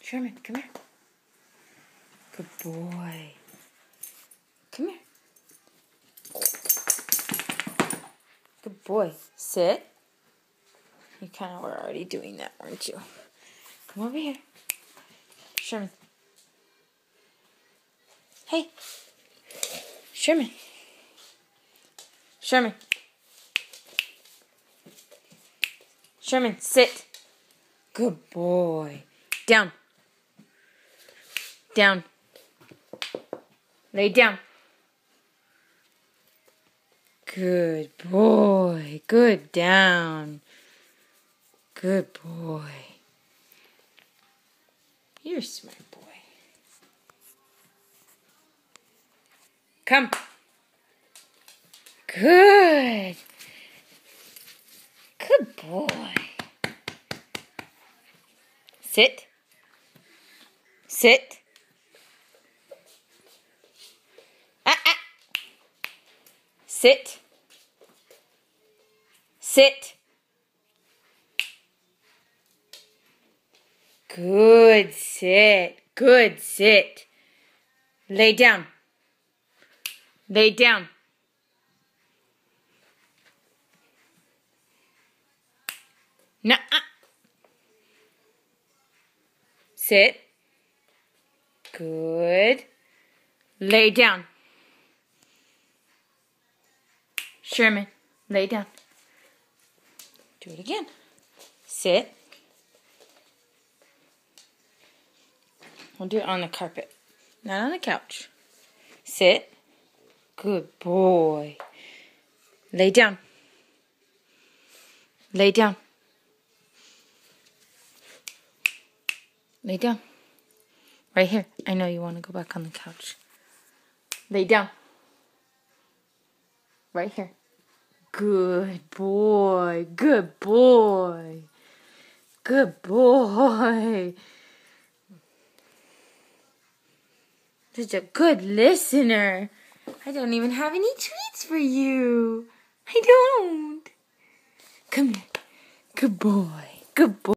Sherman, come here. Good boy. Come here. Good boy. Sit. You kind of were already doing that, weren't you? Come over here. Sherman. Hey. Sherman. Sherman. Sherman, sit. Good boy. Down. Down. Lay down. Good boy. Good down. Good boy. You're a smart boy. Come. Good. Good boy. Sit. Sit. Sit. Sit. Good sit. Good sit. Lay down. Lay down. Nuh-uh. Sit. Good. Lay down. Sherman, lay down. Do it again. Sit. We'll do it on the carpet, not on the couch. Sit. Good boy. Lay down. Lay down. Lay down. Right here. I know you want to go back on the couch. Lay down. Right here. Good boy. Good boy. Good boy. Such a good listener. I don't even have any treats for you. I don't. Come here. Good boy. Good boy.